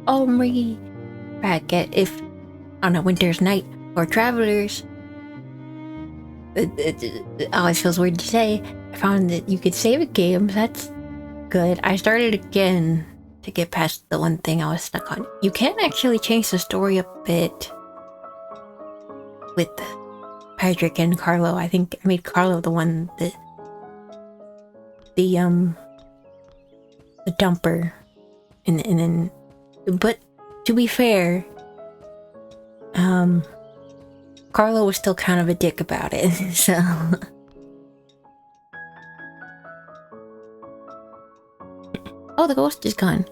Omri bracket if on a winter's night for travelers. It always feels weird to say. I found that you could save a game. That's good. I started again to get past the one thing I was stuck on. You can actually change the story a bit with Patrick and Carlo. I think I made Carlo the one that the dumper, and then, but to be fair, Carlo was still kind of a dick about it, so. Oh, the ghost is gone.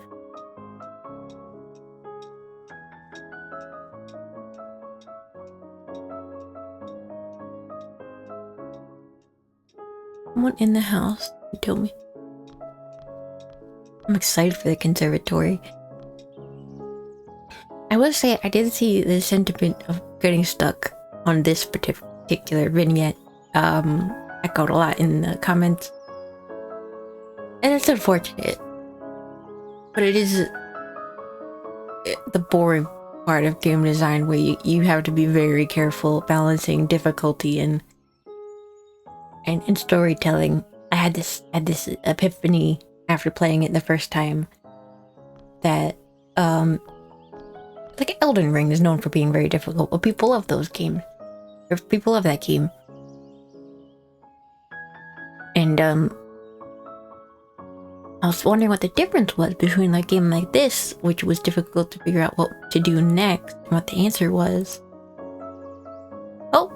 Someone in the house told me. I'm excited for the conservatory. I will say I did see the sentiment of getting stuck on this particular vignette echoed a lot in the comments. And it's unfortunate. But it is the boring part of game design where you have to be very careful balancing difficulty and storytelling. I had this epiphany after playing it the first time that like Elden Ring is known for being very difficult, but people love those games. Or people love that game. And I was wondering what the difference was between a game like this, which was difficult to figure out what to do next, and what the answer was. Oh!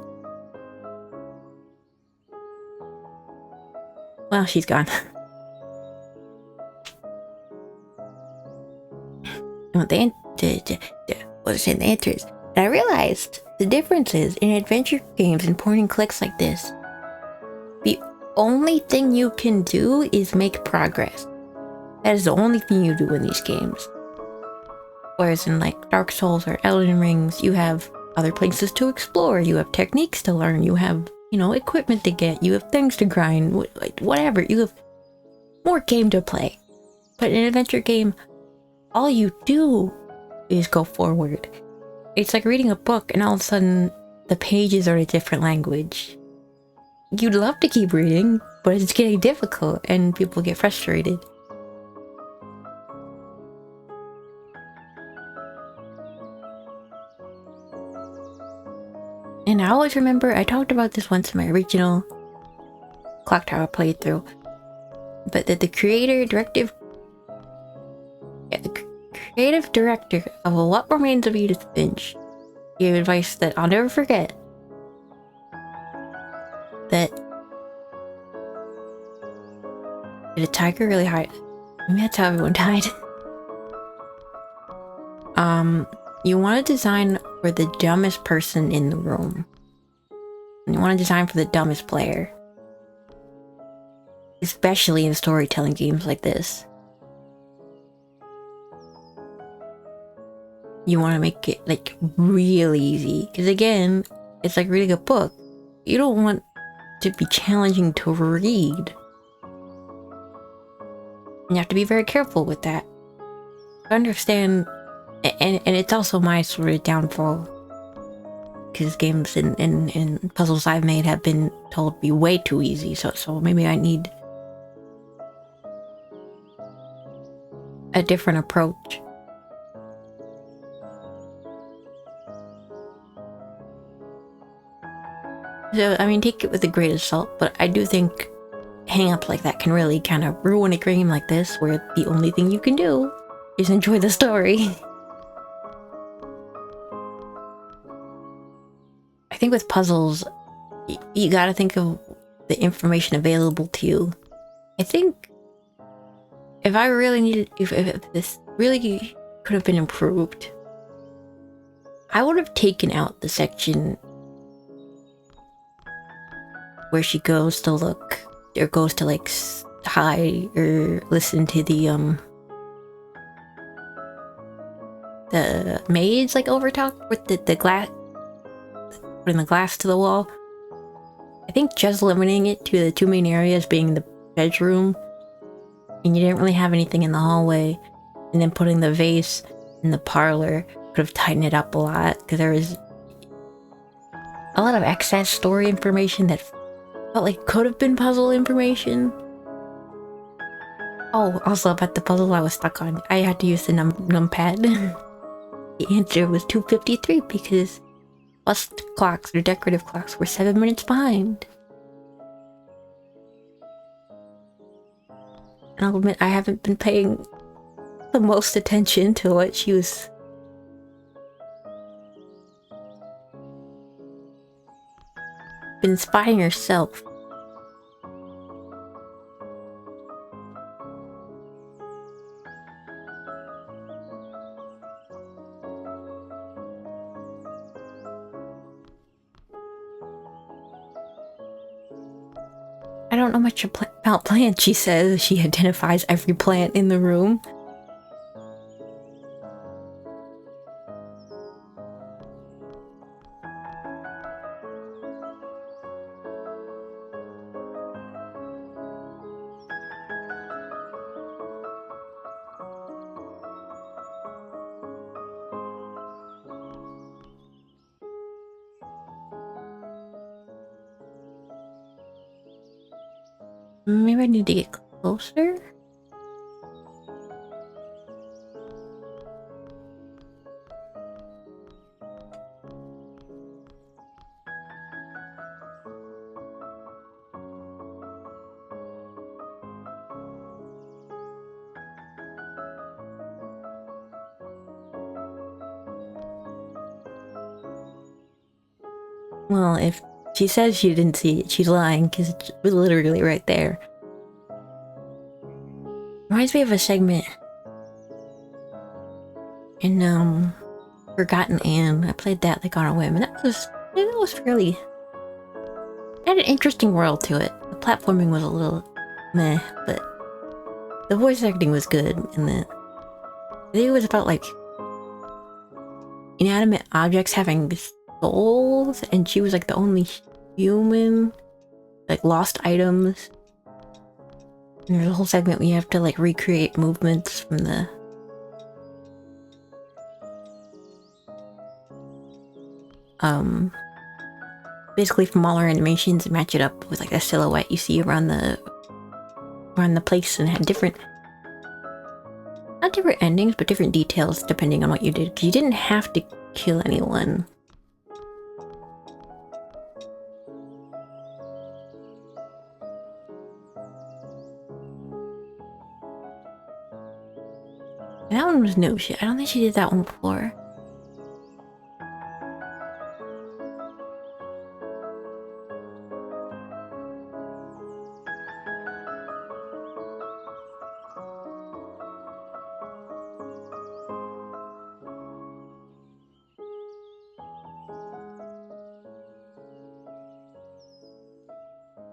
Well, she's gone. And what the answer is, I realized the differences in adventure games and point and clicks like this. The only thing you can do is make progress. That is the only thing you do in these games. Whereas in Dark Souls or Elden Rings, you have other places to explore, you have techniques to learn, you have, equipment to get, you have things to grind, whatever, you have more game to play. But in an adventure game, all you do is go forward. It's like reading a book and all of a sudden the pages are a different language. You'd love to keep reading, but it's getting difficult and people get frustrated. And I always remember, I talked about this once in my original Clock Tower playthrough, but that the creative director of What Remains of Edith Finch gave advice that I'll never forget. That did a tiger really hide? Maybe that's how everyone died. You want to design for the dumbest person in the room. And you want to design for the dumbest player. Especially in storytelling games like this. You want to make it really easy. Because again, it's like reading a book. You don't want to be challenging to read. You have to be very careful with that. Understand, and it's also my sort of downfall. Because games and puzzles I've made have been told to be way too easy. So maybe I need a different approach. So, I mean, take it with a grain of salt, but I do think hang-ups like that can really kind of ruin a game like this, where the only thing you can do is enjoy the story. I think with puzzles, you gotta think of the information available to you. I think if I really needed, if this really could have been improved, I would have taken out the section where she goes to look, or goes to hide or listen to the maids overtalk with the glass, putting the glass to the wall. I think just limiting it to the two main areas being the bedroom, and you didn't really have anything in the hallway, and then putting the vase in the parlor. Could have tightened it up a lot because there was a lot of excess story information that felt like could have been puzzle information. Oh, also about the puzzle I was stuck on, I had to use the numpad. The answer was 2:53 because bust clocks or decorative clocks were 7 minutes behind. And I'll admit I haven't been paying the most attention to what she was been spying herself. I don't know much about plants, she says. She identifies every plant in the room. Maybe I need to get closer? Well, if she says she didn't see it, she's lying, because it was literally right there. Reminds me of a segment in Forgotten Anne. I played that like on a whim, and it was fairly... it had an interesting world to it. The platforming was a little meh, but the voice acting was good, and I think it was about like inanimate objects having souls, and she was like the only human, like lost items. And there's a whole segment where you have to like recreate movements from the basically from all her animations and match it up with like a silhouette you see around the place, and had different, not different endings, but different details depending on what you did, because you didn't have to kill anyone. That one was new. I don't think she did that one before.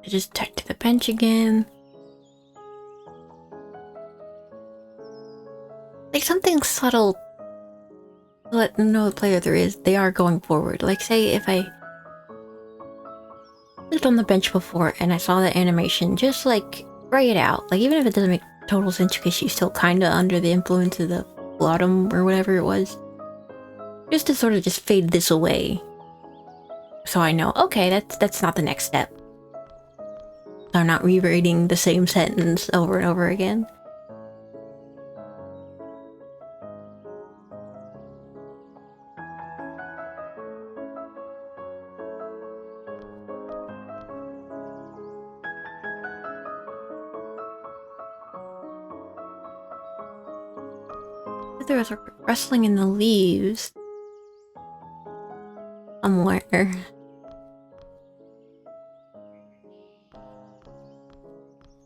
I just tucked to the bench again. Like something subtle to let know the player they are going forward. Like say if I lived on the bench before and I saw the animation, just like write it out. Like even if it doesn't make total sense because she's still kinda under the influence of the laudanum or whatever it was. Just to sort of just fade this away. So I know, okay, that's not the next step. So I'm not rereading the same sentence over and over again. There was a rustling in the leaves somewhere.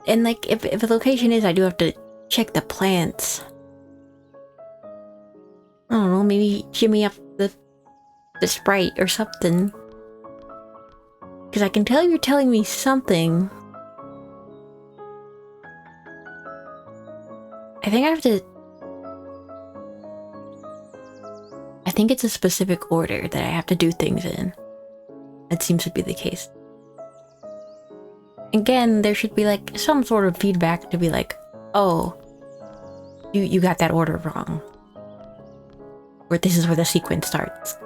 And like if the location is, I do have to check the plants. I don't know, maybe shimmy up the sprite or something. Because I can tell you're telling me something. I think I have to... I think it's a specific order that I have to do things in. That seems to be the case. Again, there should be like some sort of feedback to be like, oh, you got that order wrong. where this is where the sequence starts.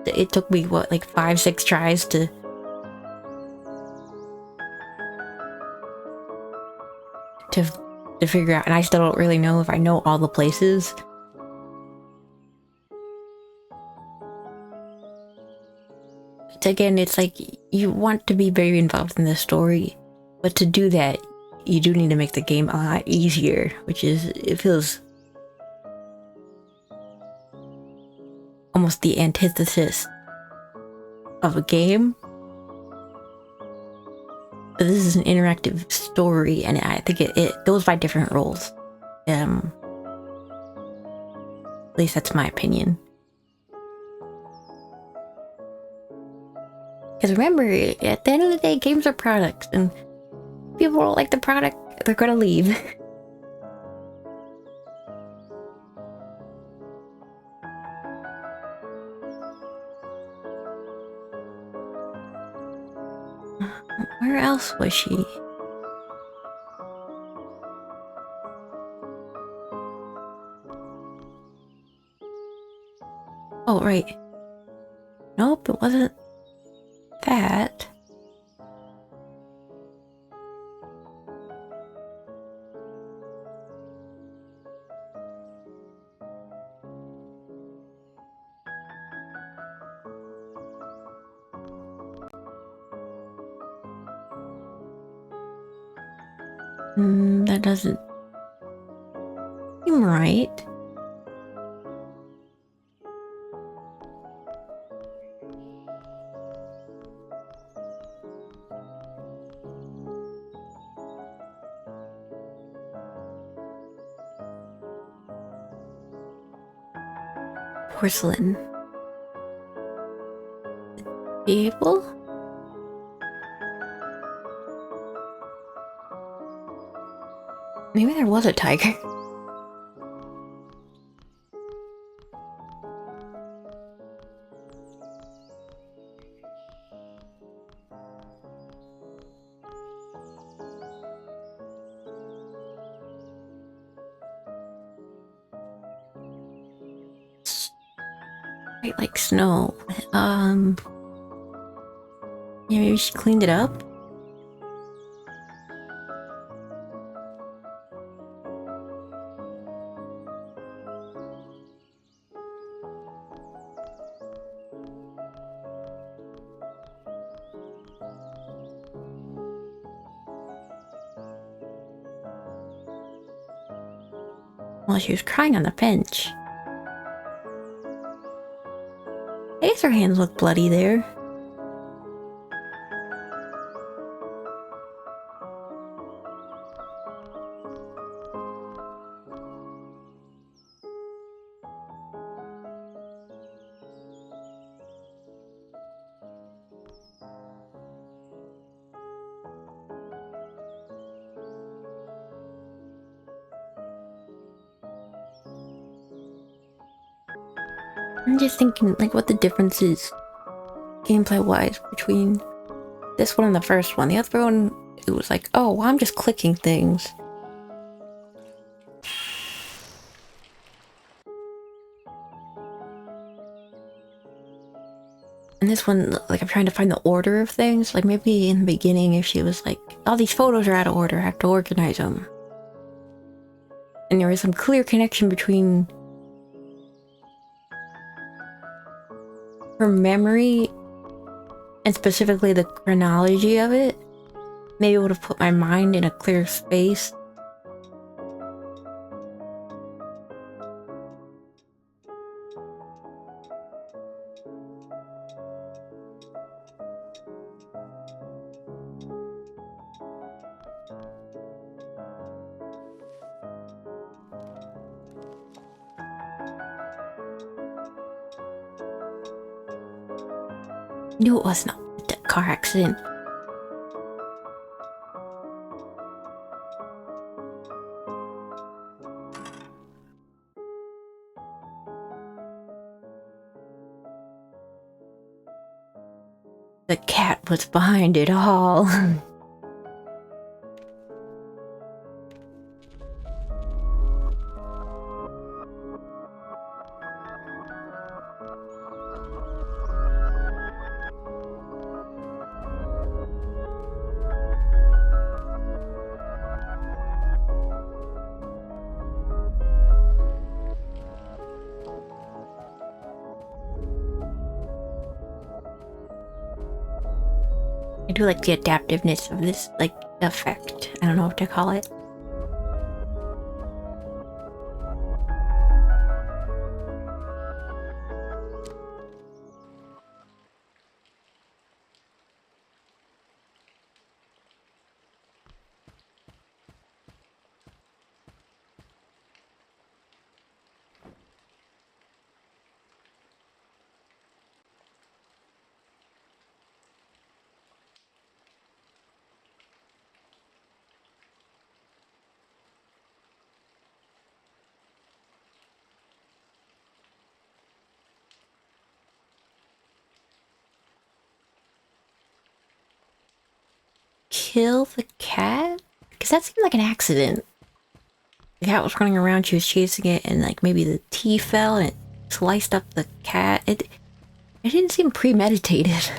It took me what, like 5-6 tries to figure out, and I still don't really know if I know all the places. But again, it's like you want to be very involved in the story, but to do that, you do need to make the game a lot easier, which is, it feels almost the antithesis of a game. But this is an interactive story, and I think it goes by different rules. At least that's my opinion. Because remember, at the end of the day, games are products, and if people don't like the product, they're gonna leave. Where else was she? Oh, right. Nope, it wasn't that. That doesn't seem right. Porcelain. Table? Maybe there was a tiger. Right, like snow. Yeah, maybe she cleaned it up? Well, she was crying on the bench. I guess her hands look bloody there. I'm just thinking, like, what the difference is, gameplay-wise, between this one and the first one. The other one, it was like, oh, well, I'm just clicking things. And this one, like, I'm trying to find the order of things. Like, maybe in the beginning, if she was like, all these photos are out of order, I have to organize them. And there was some clear connection between her memory and specifically the chronology of it. Maybe it would have put my mind in a clear space. Knew it was not a car accident. The cat was behind it all. I do like the adaptiveness of this, like, effect. I don't know what to call it. Kill the cat? Because that seemed like an accident. The cat was running around, she was chasing it, and like maybe the tea fell and it sliced up the cat. It didn't seem premeditated.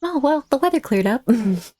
Oh, well, the weather cleared up. The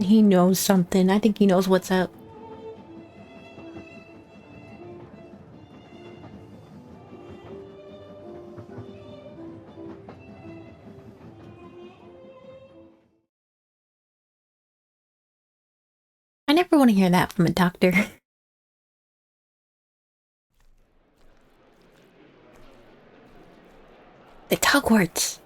He knows something. I think he knows what's up. I never want to hear that from a doctor. The Hogwarts.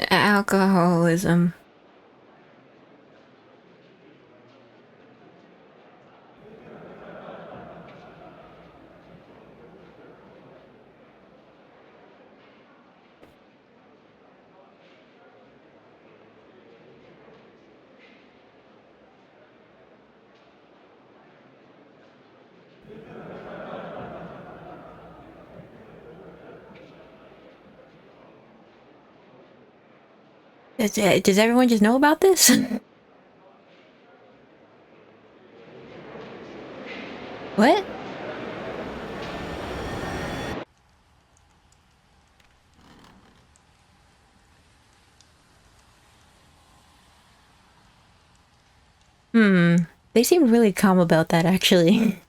Alcoholism. Does everyone just know about this? What? Hmm. They seemed really calm about that, actually.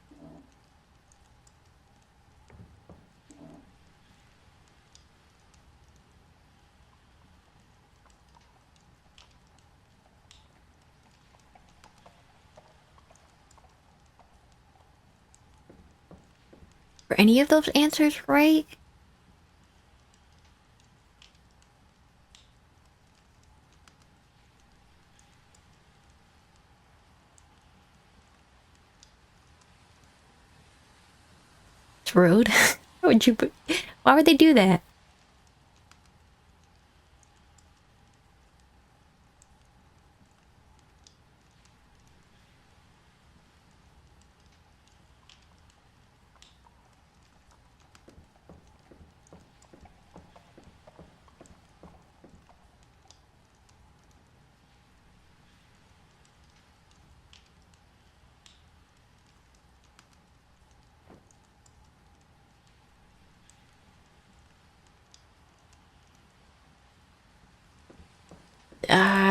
Were any of those answers right? It's rude. Why would you? Why would they do that?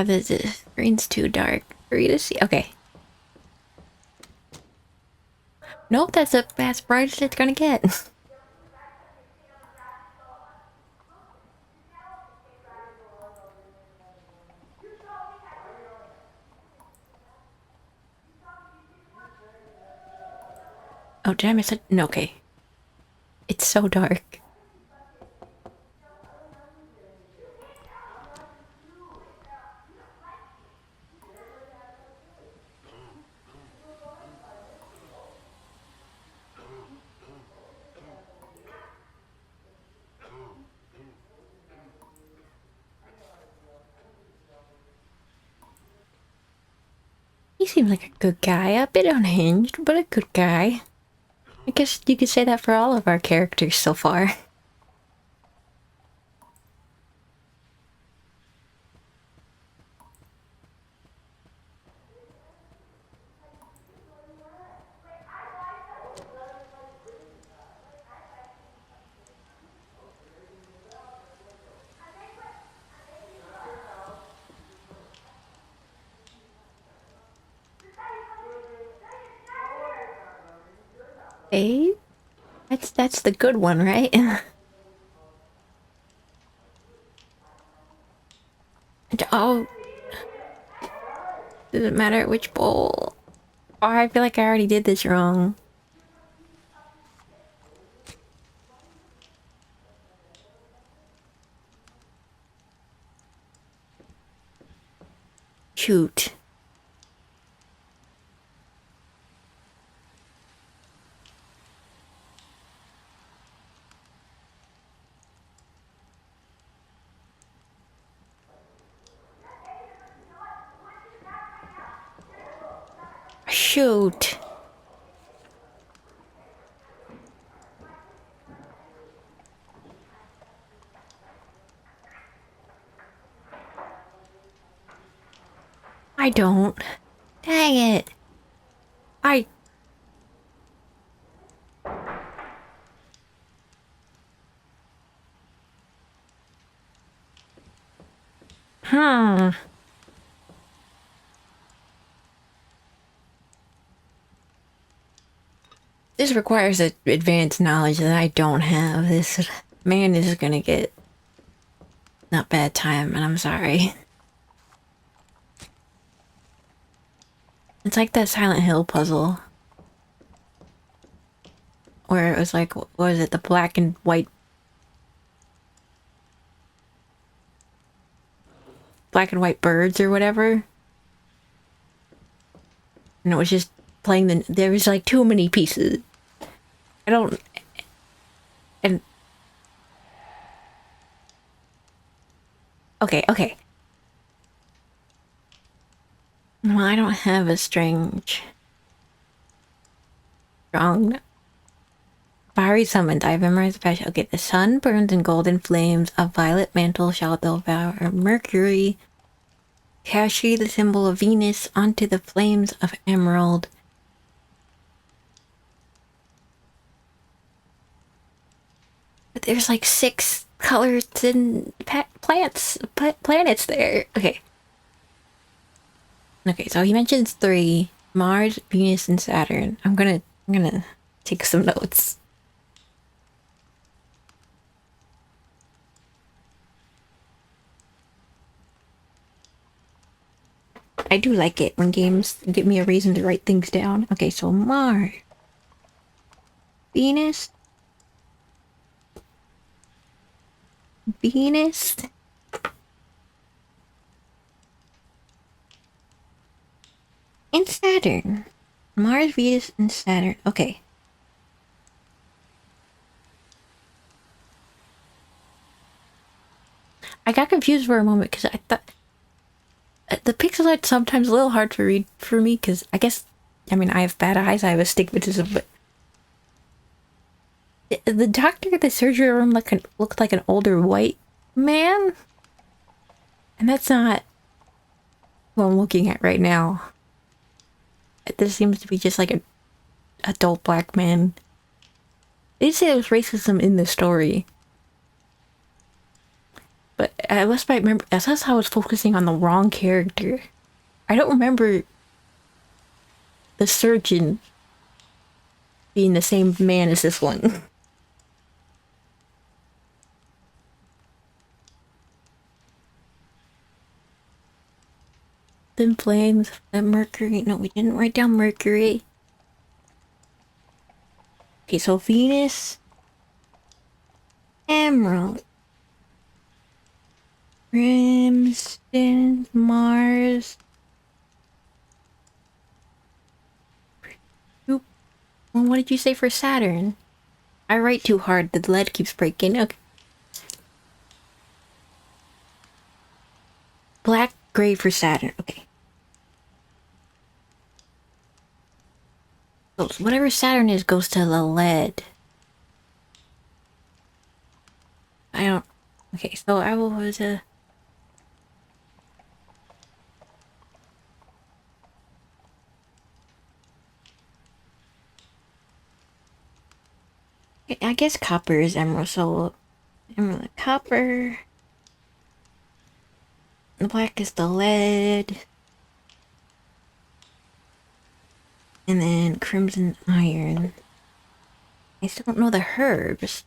Ah, the screen's too dark for you to see. Okay. Nope, that's as bright as it's gonna get. Oh, did I miss it? No, okay. It's so dark. He seems like a good guy, a bit unhinged, but a good guy. I guess you could say that for all of our characters so far. Eh? That's the good one, right? Oh, does it matter which bowl? Oh, I feel like I already did this wrong. Shoot. Shoot. I don't. Dang it. I... Hmm. This requires advanced knowledge that I don't have. This man is gonna get not bad time, and I'm sorry. It's like that Silent Hill puzzle. Where it was like, what was it? The black and white... Black and white birds or whatever. And it was just playing the... There was like too many pieces. I don't... And... Okay, okay. Well, I don't have a strong... Fiery summoned. I have memorized the passion. Okay, the sun burns in golden flames. A violet mantle shall devour Mercury. Carry the symbol of Venus onto the flames of emerald. But there's like 6 colors and planets there. Okay. Okay, so he mentions 3. Mars, Venus, and Saturn. I'm gonna take some notes. I do like it when games give me a reason to write things down. Okay, so Mars. Venus. Venus. And Saturn. Mars, Venus, and Saturn. Okay. I got confused for a moment because I thought... The pixel art's sometimes a little hard to read for me because I guess... I mean, I have bad eyes, I have astigmatism, but... The doctor at the surgery room looked like an older white man? And that's not what I'm looking at right now. This seems to be just like an adult black man. They did say there was racism in the story. But unless I remember, unless I was focusing on the wrong character. I don't remember the surgeon being the same man as this one. Thin flames, that Mercury. No, we didn't write down Mercury. Okay, so Venus, Emerald, Crimson, Mars. Well, what did you say for Saturn? I write too hard, the lead keeps breaking. Okay. Black, gray for Saturn. Okay. So whatever Saturn is goes to the lead. I don't... Okay, so I was I guess copper is emerald, so... Emerald, copper... The black is the lead. And then crimson iron. I still don't know the herbs.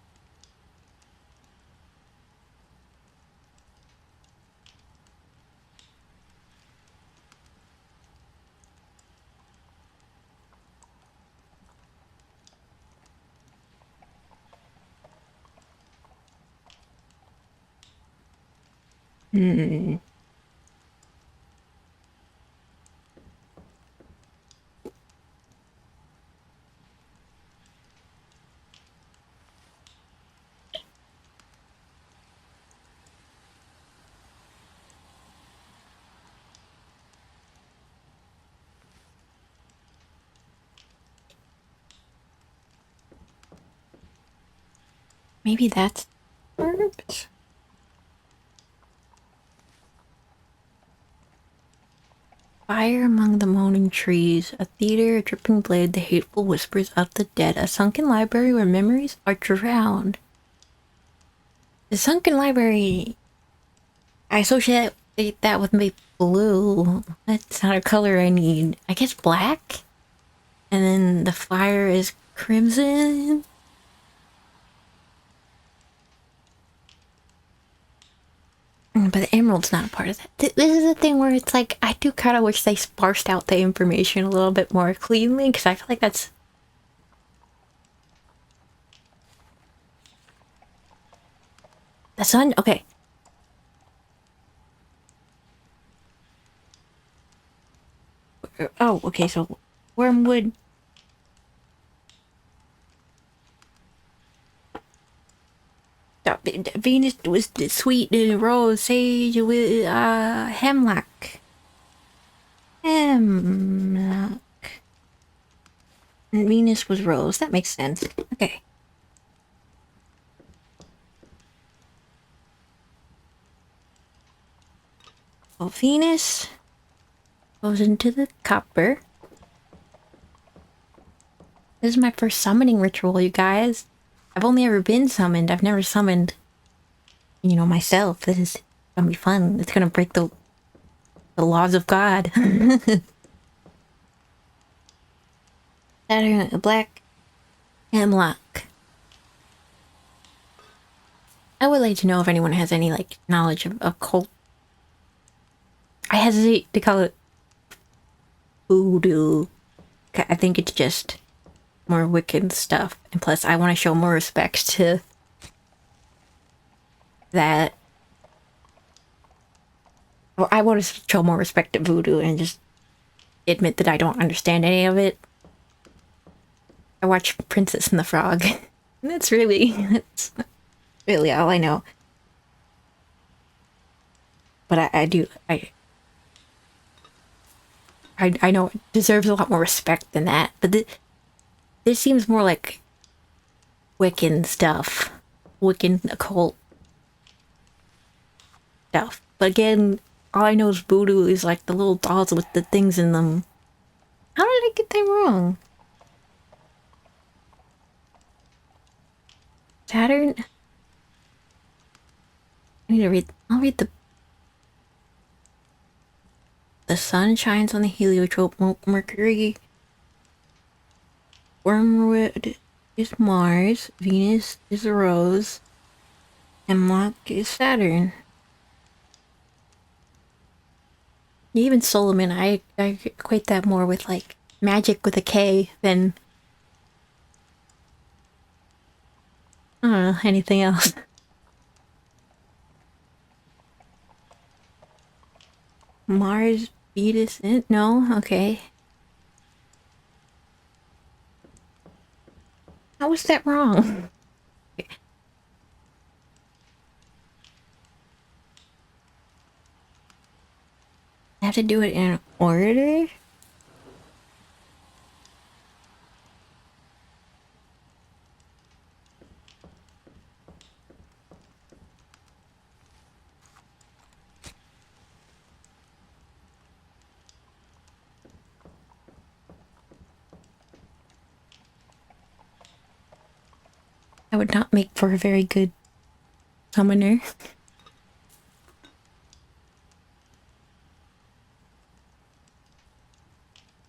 Hmm. Maybe that's herbs? Fire among the moaning trees, a theater, a dripping blade, the hateful whispers of the dead, a sunken library where memories are drowned. The sunken library, I associate that with my blue. That's not a color I need. I guess black? And then the fire is crimson? But the emerald's not a part of that. This is a thing where it's like, I do kind of wish they sparsed out the information a little bit more cleanly, because I feel like that's... The sun? Okay. Oh, okay, so wormwood. Venus was the sweet rose, sage with hemlock. Hemlock. And Venus was rose. That makes sense. Okay. Well, Venus goes into the copper. This is my first summoning ritual, you guys. I've only ever been summoned. I've never summoned, you know, myself. This is gonna be fun. It's gonna break the laws of God. Saturn, black hemlock. I would like to know if anyone has any, like, knowledge of occult. I hesitate to call it voodoo. I think it's just more Wiccan stuff. And plus, I want to show more respect to that. Or I want to show more respect to voodoo and just admit that I don't understand any of it. I watched Princess and the Frog. And that's really all I know. But I know it deserves a lot more respect than that. But this seems more like Wiccan stuff. Wiccan occult stuff. But again, all I know is voodoo is like the little dolls with the things in them. How did I get that wrong? Saturn? I need to read. I'll read the. The sun shines on the heliotrope. Mercury. Wormwood is Mars. Venus is a rose. Hemlock is Saturn. Even Solomon, I equate that more with like magic with a K than I don't know, anything else. Mars, Venus, no, okay. How was that wrong? I have to do it in order? That would not make for a very good summoner.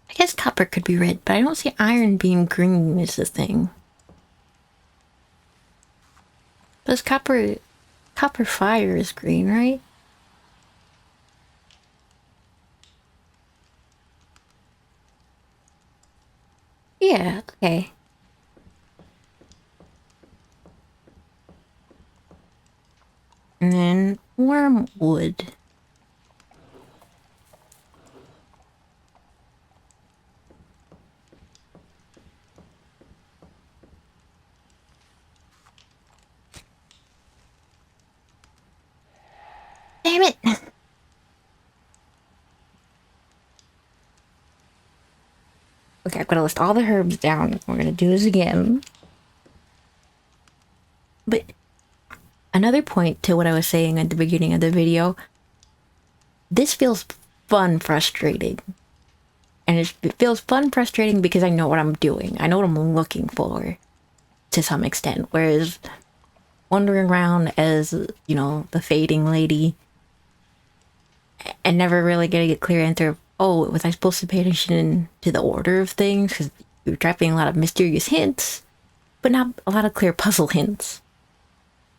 I guess copper could be red, but I don't see iron being green is the thing. But copper fire is green, right? Yeah, okay. And then wormwood. Damn it! Okay, I'm gonna list all the herbs down. We're gonna do this again. But another point to what I was saying at the beginning of the video, this feels fun frustrating. And it feels fun frustrating because I know what I'm doing. I know what I'm looking for to some extent. Whereas wandering around as, you know, the fading lady and never really getting a clear answer of, oh, was I supposed to pay attention to the order of things? Because you're dropping a lot of mysterious hints, but not a lot of clear puzzle hints.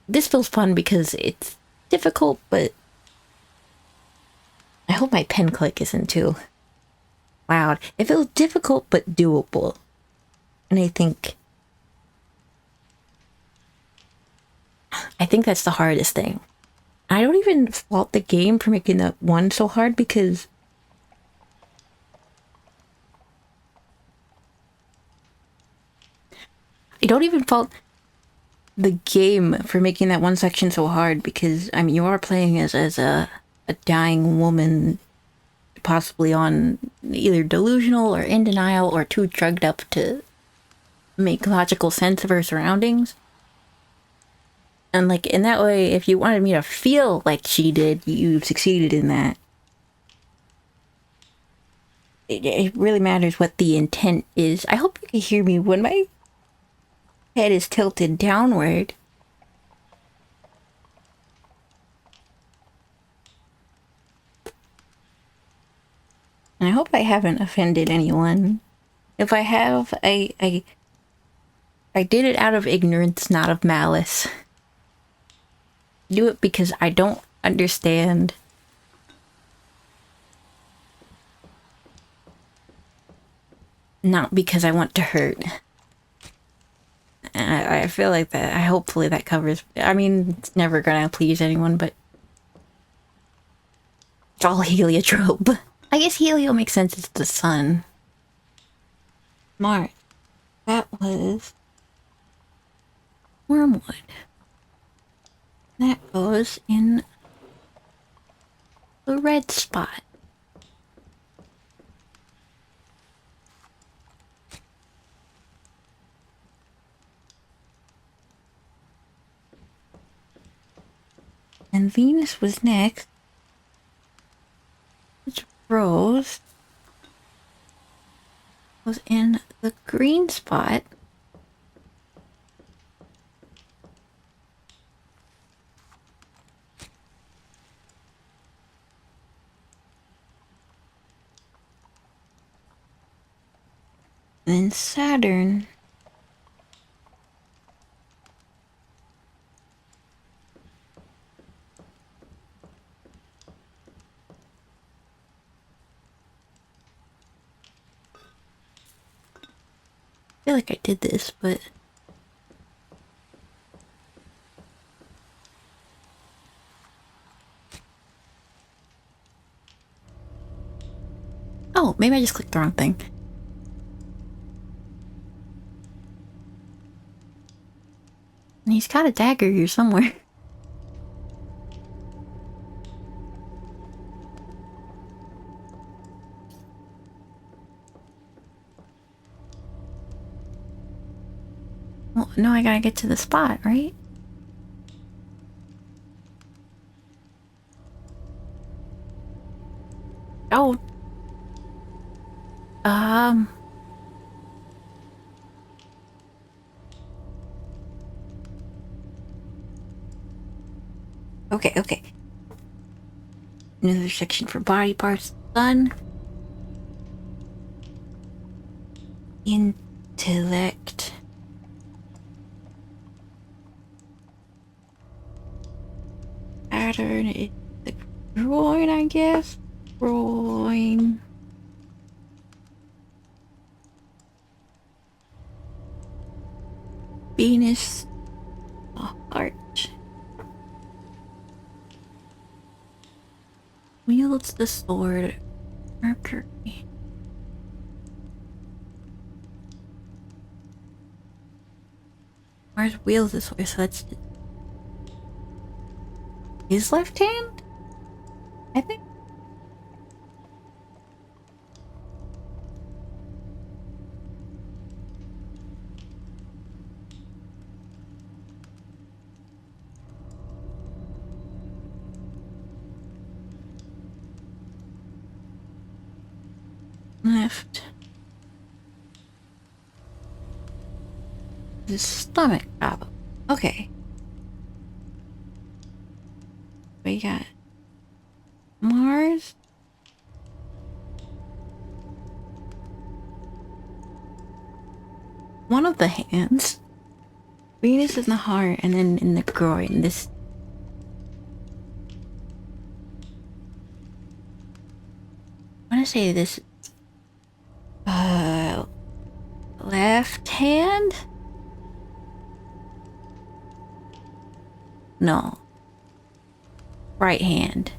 This feels fun because it's difficult, but I hope my pen click isn't too loud. It feels difficult, but doable. And I think that's the hardest thing. I don't even fault the game for making that one so hard because I don't even fault the game for making that one section so hard because I mean you are playing as a dying woman, possibly on either delusional or in denial or too drugged up to make logical sense of her surroundings. And like in that way, if you wanted me to feel like she did, you succeeded in that. It really matters what the intent is. I hope you can hear me when my head is tilted downward. And I hope I haven't offended anyone. If I have, I did it out of ignorance, not of malice. Do it because I don't understand. Not because I want to hurt. And I feel like that, hopefully that covers, I mean, it's never gonna please anyone, but it's all heliotrope. I guess helio makes sense, it's the sun. Smart. That was wormwood. That goes in the red spot. And Venus was next. Which rose was in the green spot. And then Saturn. I feel like I did this, but... Oh, maybe I just clicked the wrong thing. And he's got a dagger here somewhere. Well, no, I gotta get to the spot, right? Oh. Okay, okay. Another section for body parts done. Intellect. Pattern is the groin, I guess. Groin. Venus. Heart. Wields the sword. Mercury. Mars wields the sword, so that's his left hand? I think. Left. His stomach problem. Okay. We got Mars. One of the hands. Venus in the heart and then in the groin. This. I want to say this. Left hand? No. Right hand.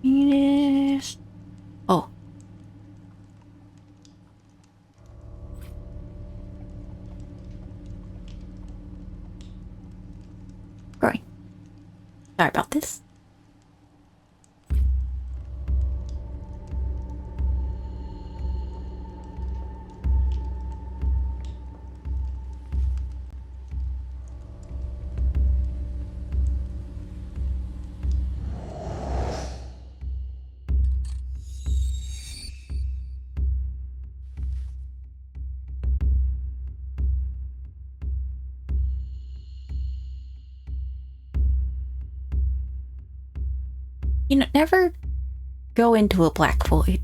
Venus. Oh. Groin. Sorry about this. You know, never go into a black void.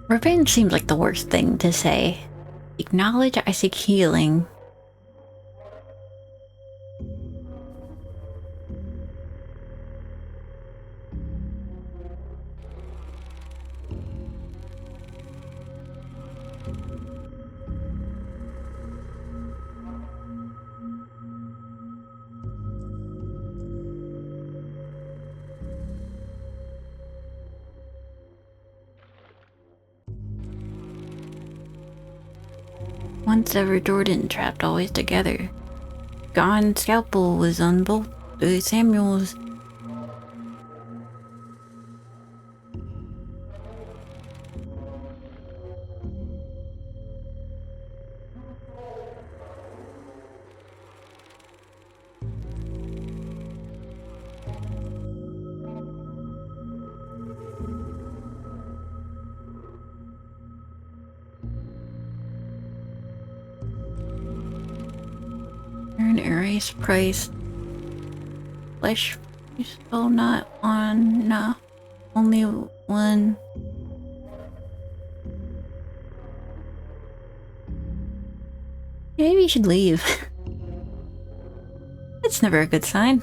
Revenge seems like the worst thing to say. Acknowledge I seek healing. Once ever Jordan, trapped always together. Gone scalpel was on both Samuel's. Earn erase price. Flesh still not on. Nah. Only one. Maybe you should leave. That's never a good sign.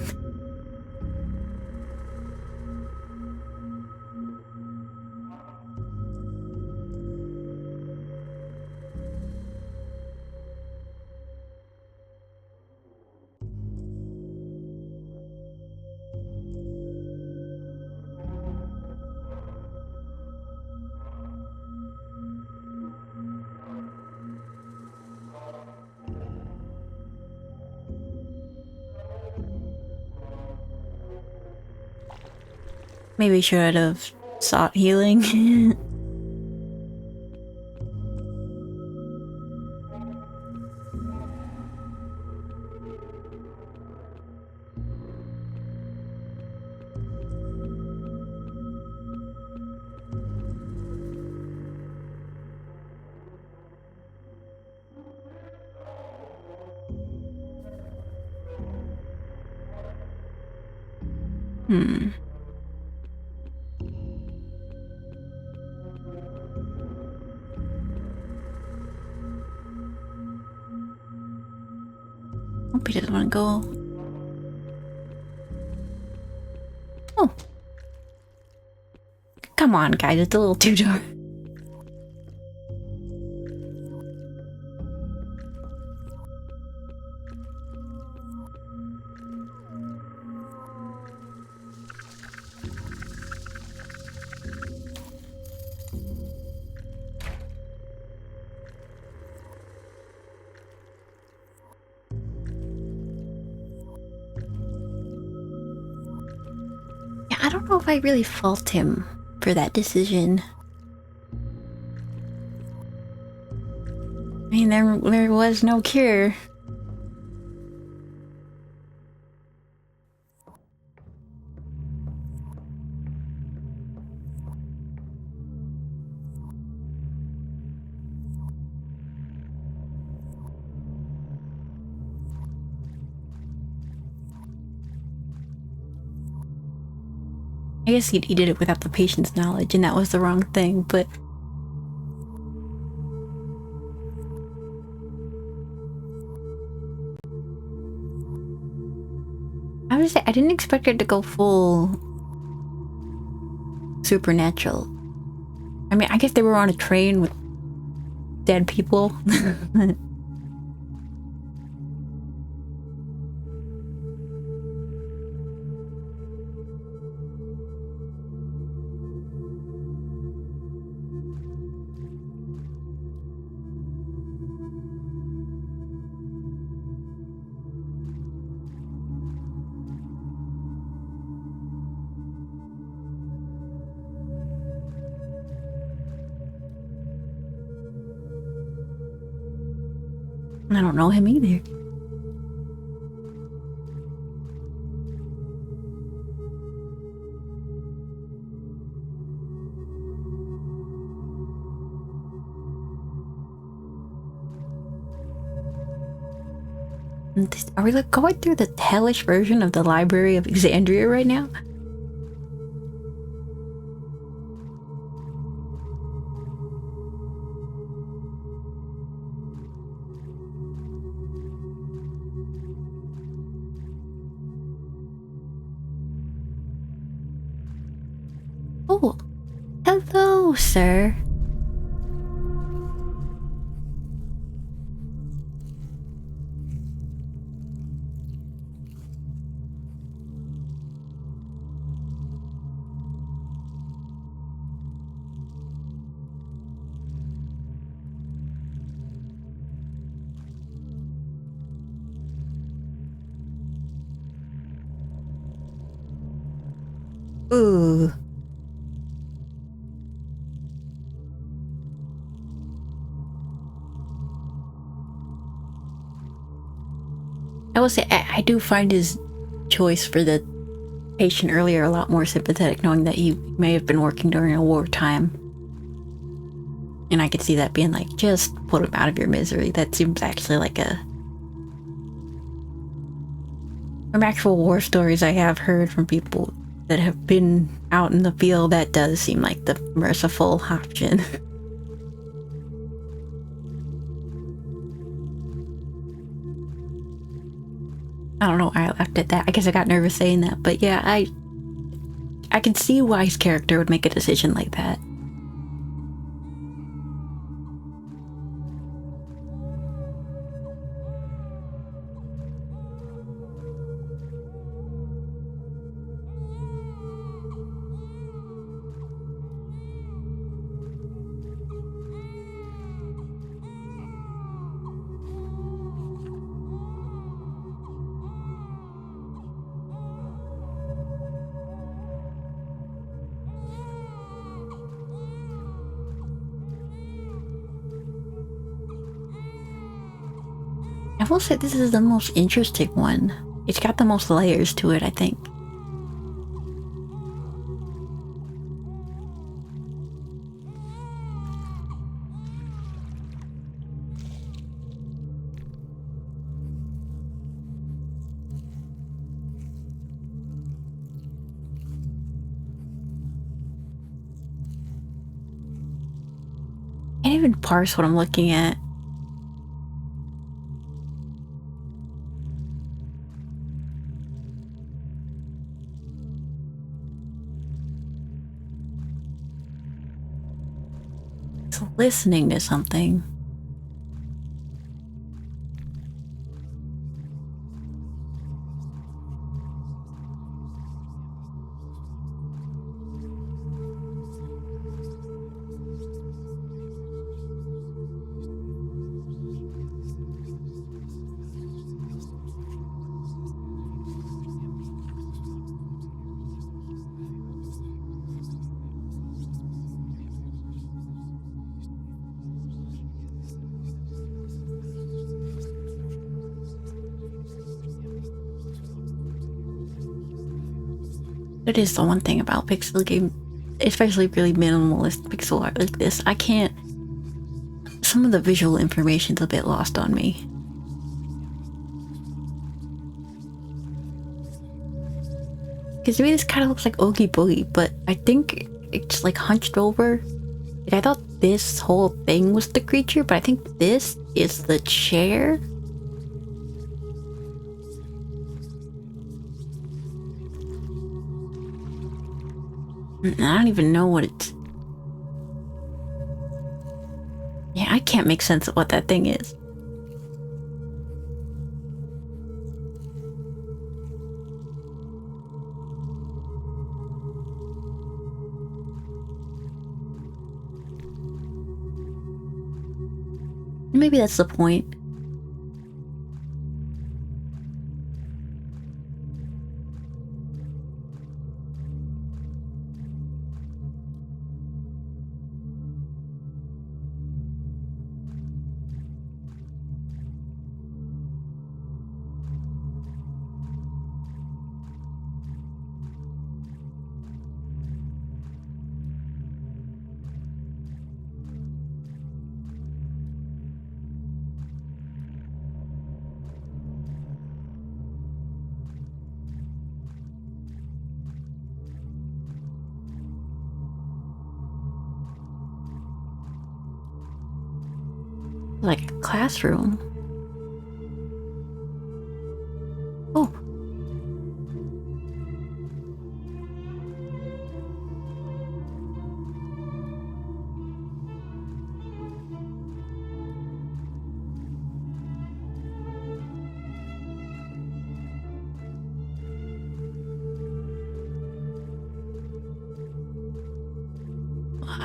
Maybe should have sought healing. Hope he doesn't want to go. Oh. Come on, guys, it's a little too dark. I don't know if I really fault him for that decision. I mean, there was no cure. I guess he did it without the patient's knowledge, and that was the wrong thing, but... I would say, I didn't expect it to go full... supernatural. I mean, I guess they were on a train with... dead people. I don't know him either. Are we like going through the hellish version of the Library of Exandria right now? Oh, hello, sir. Ooh. I will say, I do find his choice for the patient earlier a lot more sympathetic, knowing that he may have been working during a wartime. And I could see that being like, just put him out of your misery. That seems actually like a... From actual war stories I have heard from people that have been out in the field, that does seem like the merciful option. I don't know why I laughed at that. I guess I got nervous saying that, but yeah, I can see why his character would make a decision like that. I will say this is the most interesting one. It's got the most layers to it, I think. I can't even parse what I'm looking at. It's listening to something. It is the one thing about pixel game, especially really minimalist pixel art like this. I can't... Some of the visual information's a bit lost on me. Because to me this kind of looks like Oogie Boogie, but I think it's like hunched over. Like, I thought this whole thing was the creature, but I think this is the chair. I don't even know what it's... Yeah, I can't make sense of what that thing is. Maybe that's the point. Like a classroom. Oh.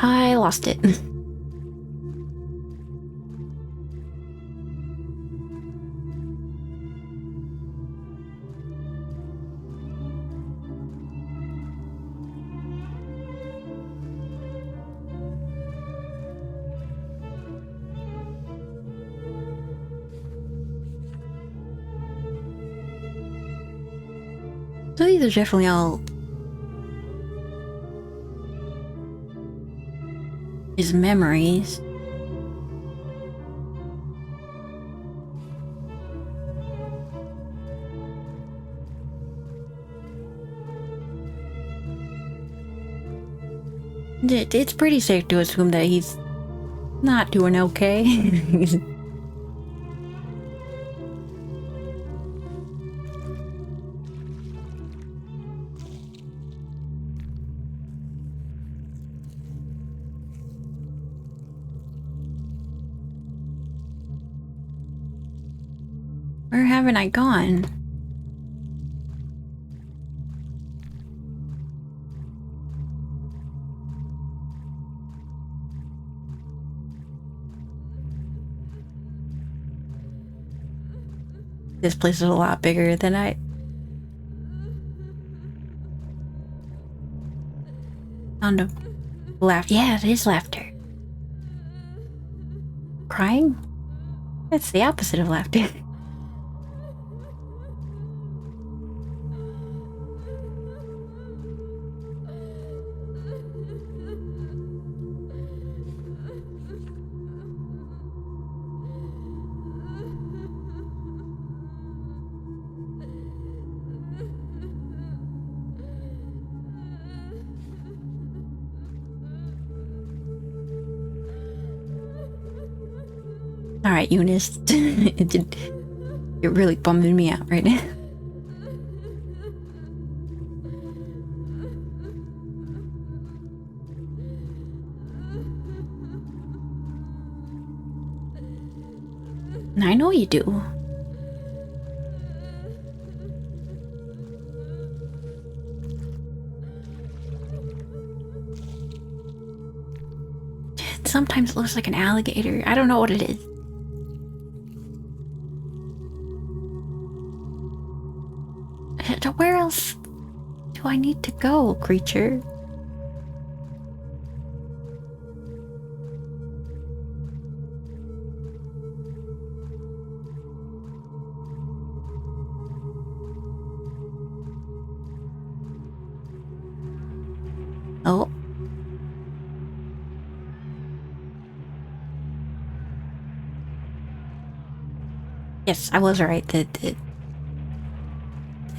I lost it. So these are definitely all his memories. It's pretty safe to assume that he's not doing okay. Where haven't I gone? This place is a lot bigger than I... Sound of laughter. Yeah, it is laughter. Crying? That's the opposite of laughter. Alright, Eunice. You're really bumming me out right now. I know you do. Sometimes it looks like an alligator. I don't know what it is. Where else do I need to go, creature? Oh. Yes, I was right.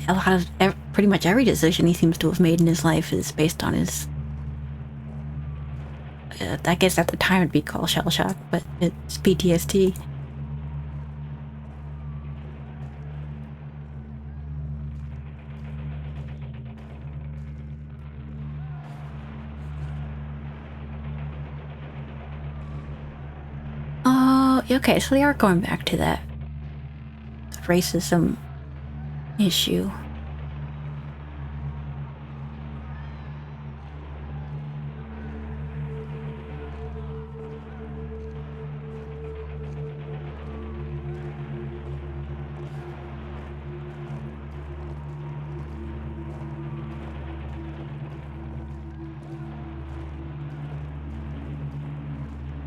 A lot of pretty much every decision he seems to have made in his life is based on his... I guess at the time it'd be called shell shock, but it's PTSD. Oh, okay, so they are going back to that racism issue.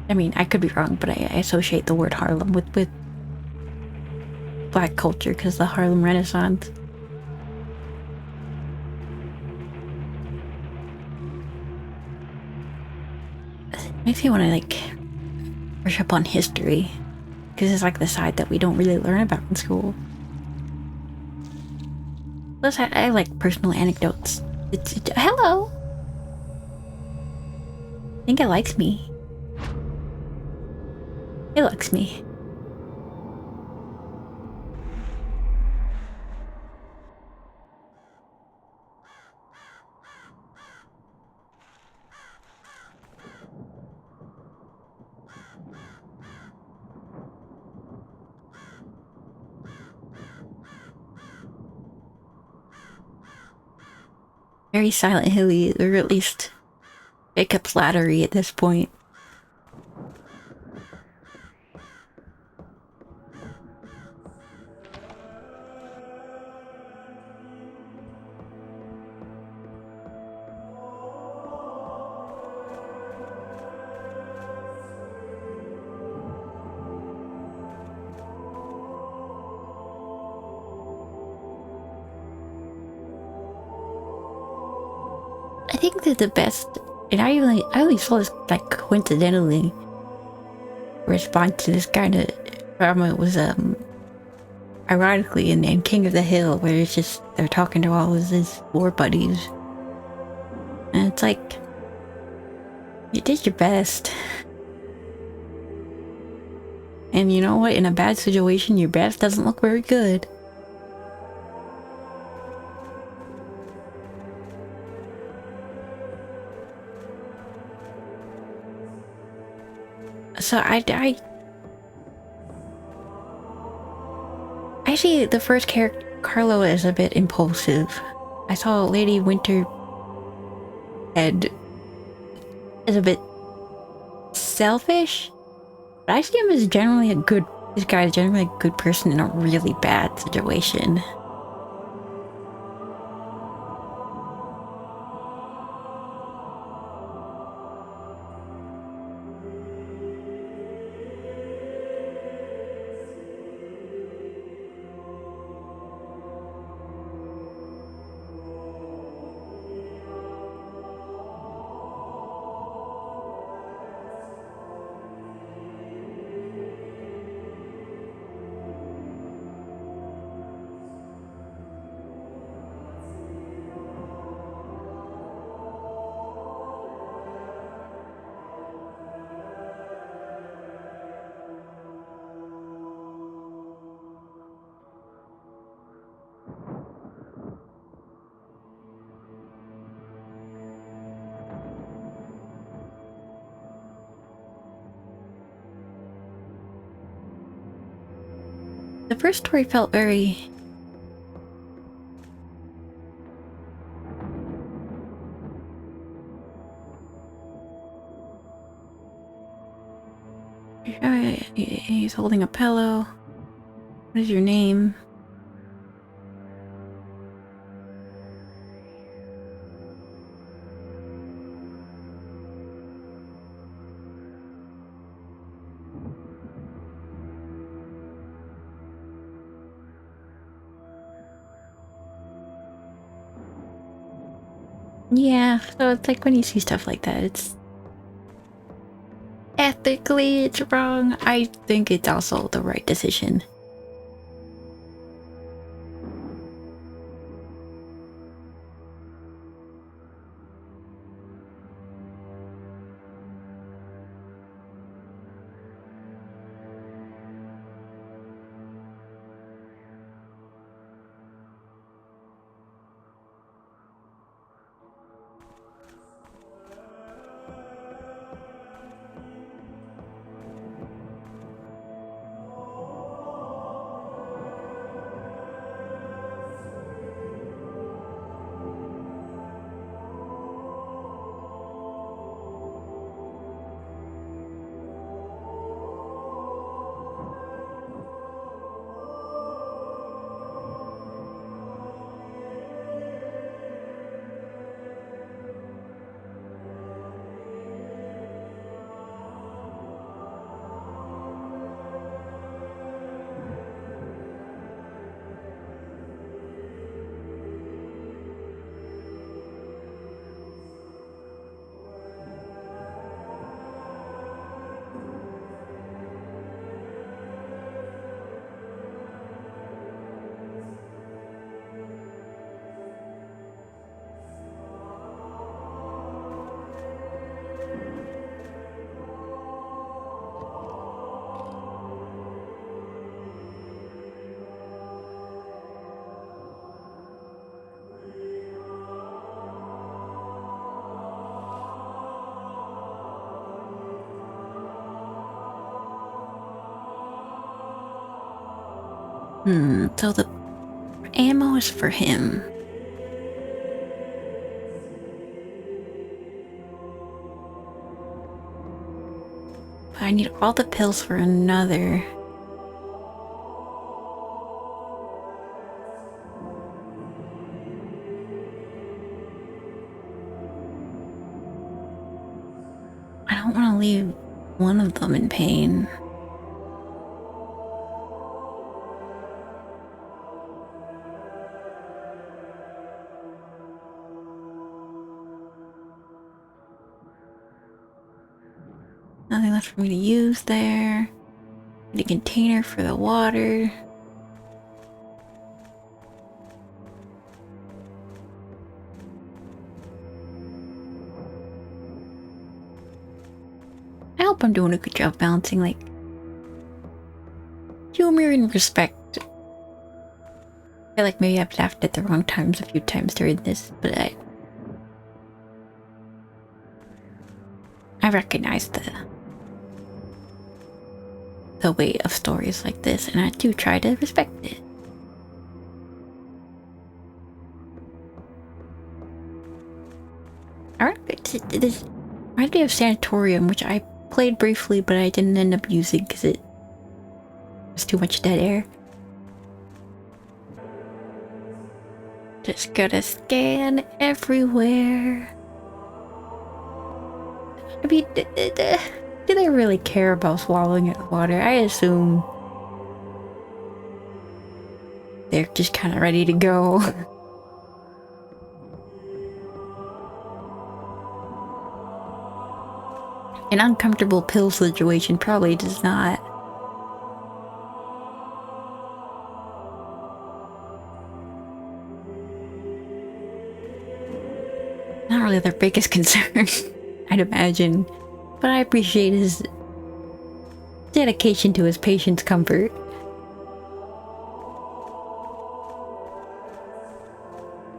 I mean, I could be wrong, but I associate the word Harlem with black culture because the Harlem Renaissance. Makes me want to like brush up on history because it's like the side that we don't really learn about in school. Plus, I like personal anecdotes. Hello. I think it likes me. It likes me. Very Silent Hilly, or at least Jacob's Laddery at this point. think that the best, and I only saw this like coincidentally respond to this kind of drama was ironically in King of the Hill, where it's just they're talking to all of his war buddies, and it's like you did your best, and you know what? In a bad situation, your best doesn't look very good. So I actually the first character, Carlo, is a bit impulsive. I saw Lady Winterhead is a bit selfish, but I see him as generally a good. This guy is generally a good person in a really bad situation. The first story felt very... He's holding a pillow. What is your name? Yeah, so it's like when you see stuff like that, it's... ethically, it's wrong. I think it's also the right decision. So the ammo is for him. But I need all the pills for another. I don't want to leave one of them in pain. Nothing left for me to use there. The container for the water. I hope I'm doing a good job balancing, like, humor and respect. I feel like maybe I've laughed at the wrong times a few times during this, but I recognize the weight of stories like this, and I do try to respect it. This reminds me of Sanatorium, which I played briefly, but I didn't end up using because it was too much dead air. Just gotta scan everywhere. I mean, do they really care about swallowing the water? I assume they're just kind of ready to go. An uncomfortable pill situation probably does not. Not really their biggest concern, I'd imagine. But I appreciate his dedication to his patient's comfort.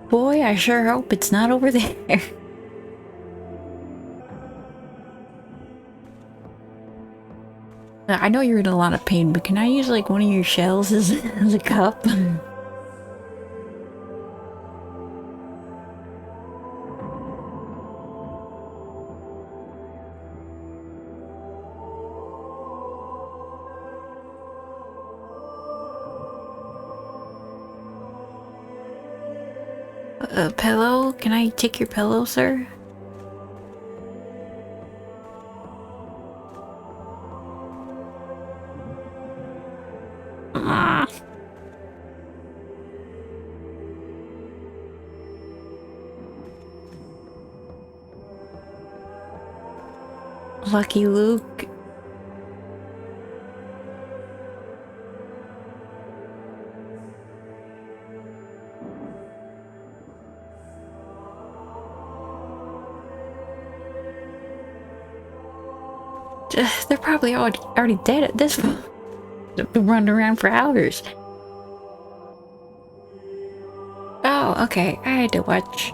Boy, I sure hope it's not over there. I know you're in a lot of pain, but can I use like one of your shells as a cup? A pillow? Can I take your pillow, sir? Lucky Luke. They're probably already dead at this point. They've been running around for hours. Oh, okay. I had to watch.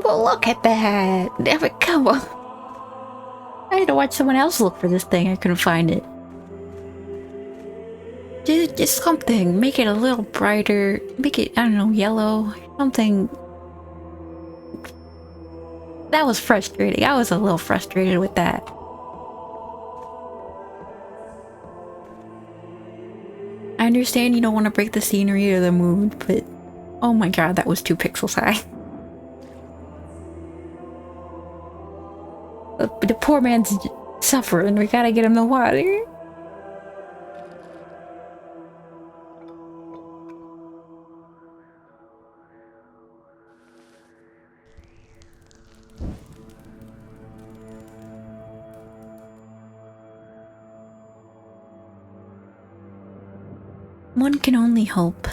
Well, look at that. Damn it, come on. I had to watch someone else look for this thing. I couldn't find it. Just something. Make it a little brighter. Make it, I don't know, yellow. Something. That was frustrating. I was a little frustrated with that. I understand you don't want to break the scenery or the mood, but oh my god, that was 2 pixels high. The poor man's suffering. We gotta get him the water. One can only hope.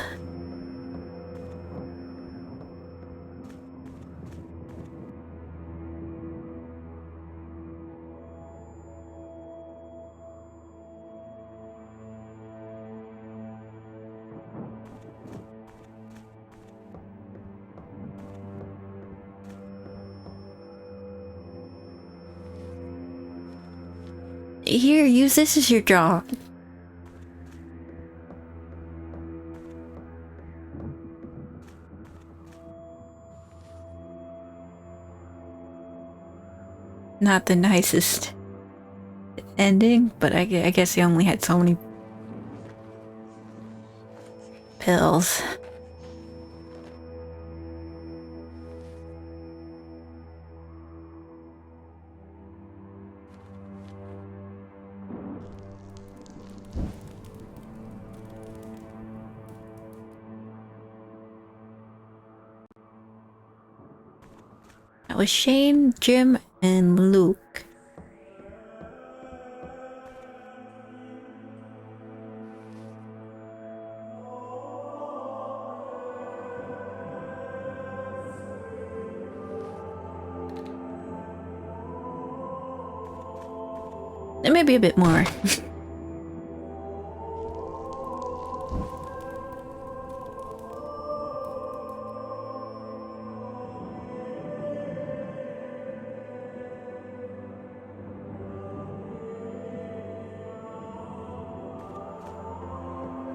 Here, use this as your jaw. Not the nicest ending, but I guess he only had so many pills. That was Shane, Jim, and Luke. There may be a bit more.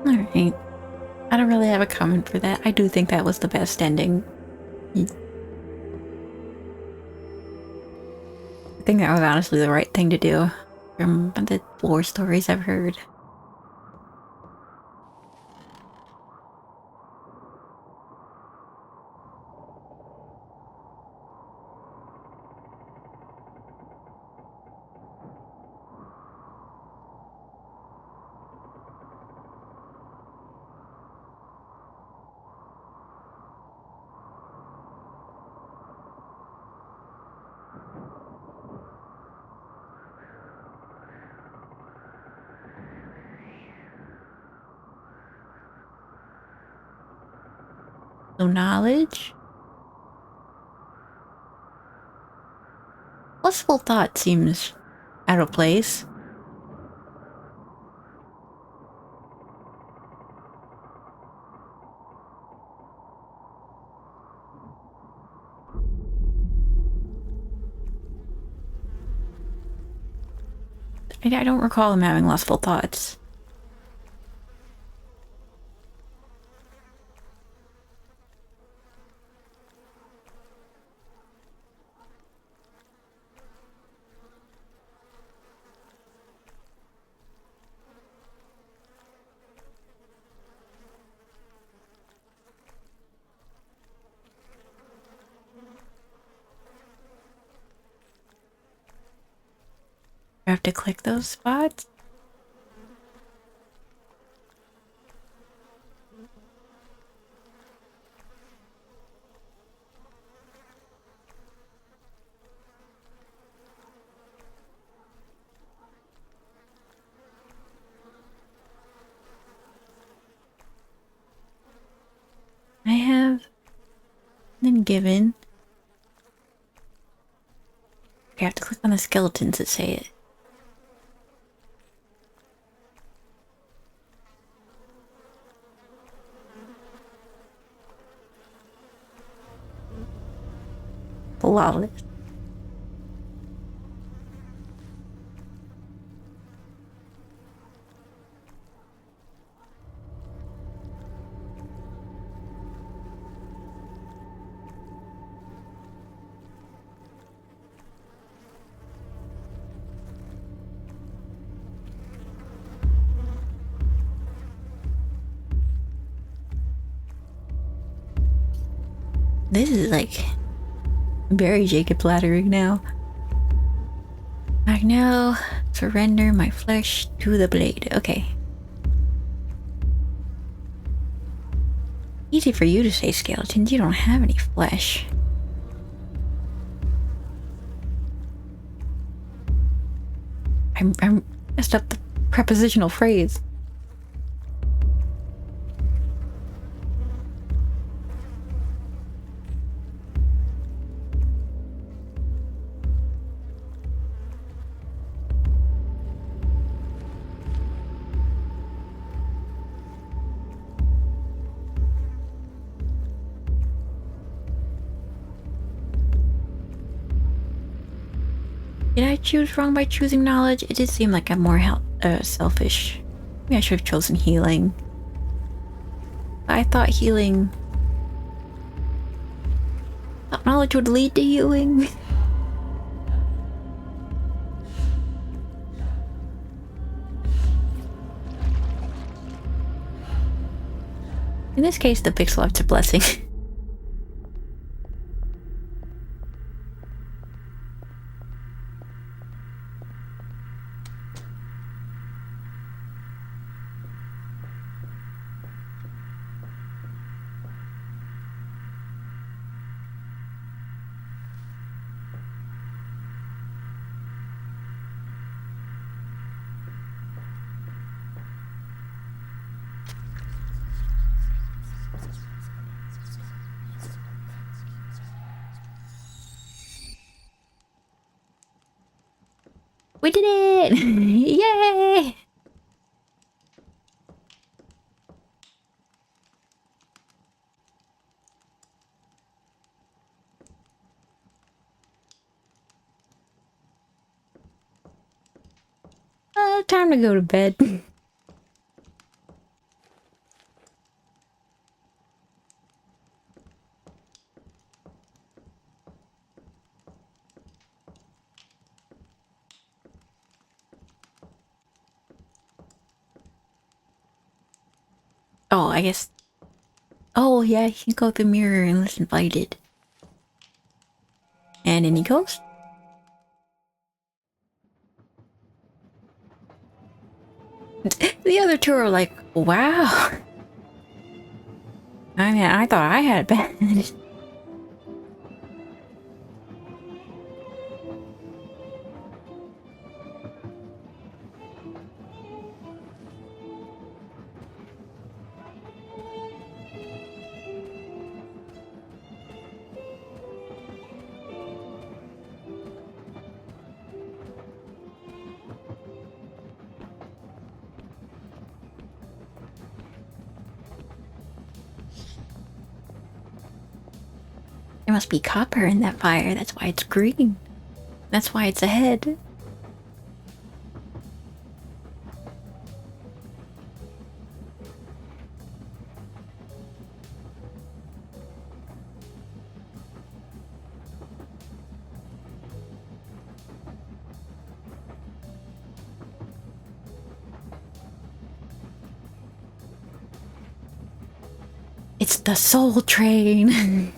Alright. I don't really have a comment for that. I do think that was the best ending. I think that was honestly the right thing to do from the war stories I've heard. So knowledge? Blissful thought seems out of place. I don't recall him having lustful thoughts. I have to click those spots? I have been given. I have to click on the skeletons that say it. Flawless. This is like very Jacob flattering now. I now surrender my flesh to the blade. Okay. Easy for you to say, skeletons. You don't have any flesh. I messed up the prepositional phrase. Did I choose wrong by choosing knowledge? It did seem like I'm more selfish. Maybe I should have chosen healing. I thought healing... I thought knowledge would lead to healing. In this case, the pixel art's a blessing. We did it! Yay! Time to go to bed. Oh, I guess... Oh, yeah, you can go through the mirror unless invited. And in he goes. The other two are like, wow. I mean, I thought I had it bad. There must be copper in that fire, that's why it's green. That's why it's ahead. It's the soul train.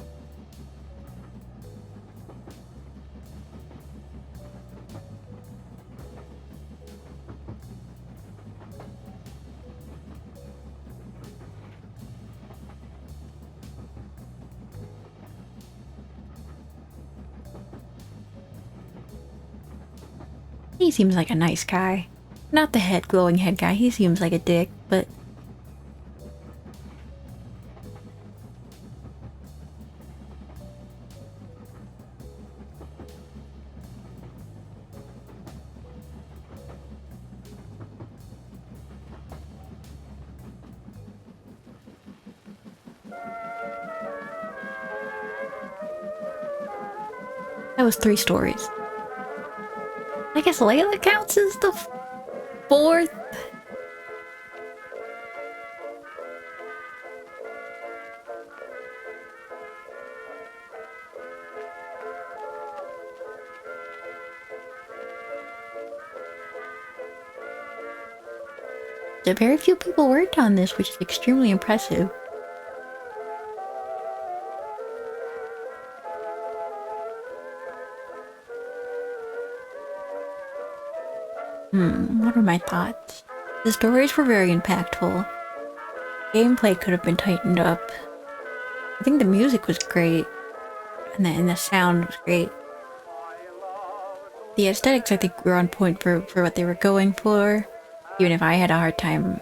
He seems like a nice guy. Not the glowing head guy, he seems like a dick, but... That was 3 stories. I guess Layla counts as the 4th? Very few people worked on this, which is extremely impressive. What are my thoughts? The stories were very impactful. Gameplay could have been tightened up. I think the music was great. And the sound was great. The aesthetics, I think, were on point for what they were going for. Even if I had a hard time.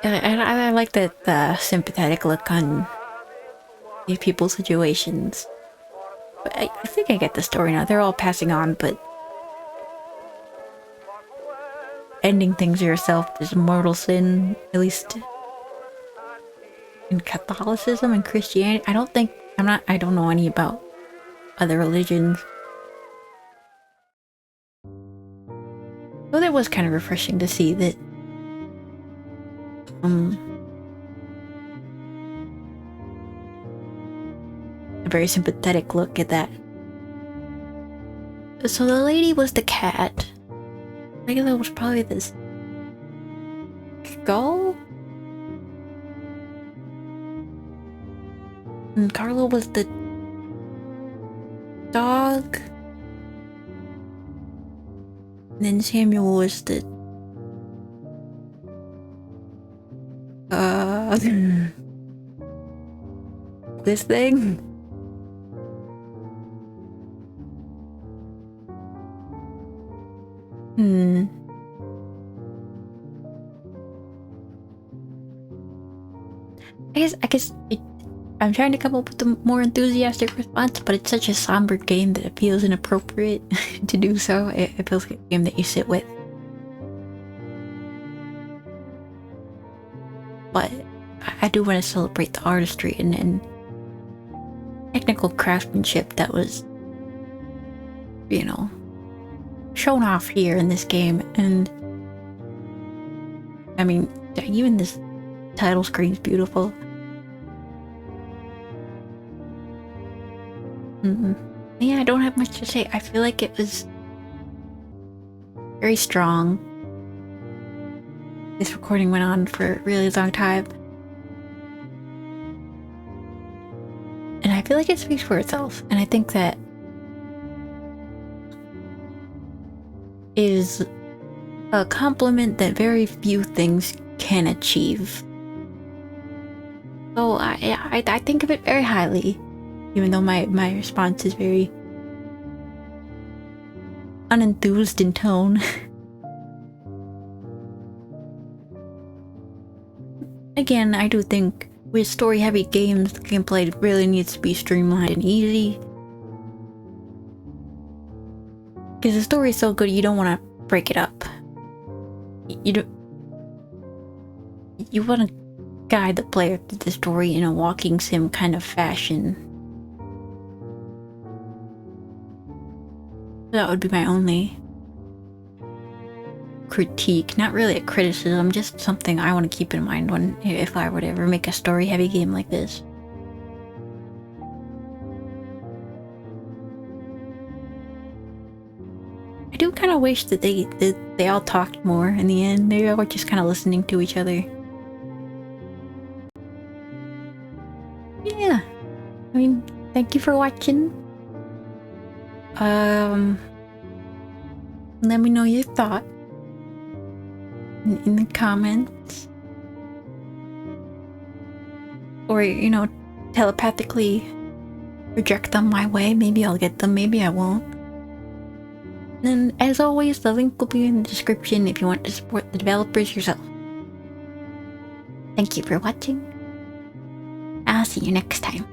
I like the sympathetic look on these people's situations. But I think I get the story now. They're all passing on, but ending things yourself is a mortal sin, at least in Catholicism and Christianity. I don't know any about other religions. Well, that was kind of refreshing to see that a very sympathetic look at that. So the lady was the cat. Layla was probably this skull? And Carlo was the dog. And then Samuel was the this thing? I'm trying to come up with a more enthusiastic response, but it's such a somber game that it feels inappropriate to do so. It feels like a game that you sit with. But I do want to celebrate the artistry and technical craftsmanship that was, you know, shown off here in this game. And I mean, even this title screen is beautiful. Yeah, I don't have much to say. I feel like it was very strong. This recording went on for a really long time. And I feel like it speaks for itself. And I think that is a compliment that very few things can achieve. So I think of it very highly, even though my response is very unenthused in tone. Again, I do think with story-heavy games, the gameplay really needs to be streamlined and easy. Because the story is so good, you don't want to break it up. You want to guide the player through the story in a walking sim kind of fashion. That would be my only critique. Not really a criticism, just something I want to keep in mind if I would ever make a story-heavy game like this. I do kind of wish that they all talked more in the end. They were just kind of listening to each other. Yeah. I mean, thank you for watching. Let me know your thoughts in the comments. Or, you know, telepathically reject them my way. Maybe I'll get them, maybe I won't. And as always, the link will be in the description if you want to support the developers yourself. Thank you for watching. I'll see you next time.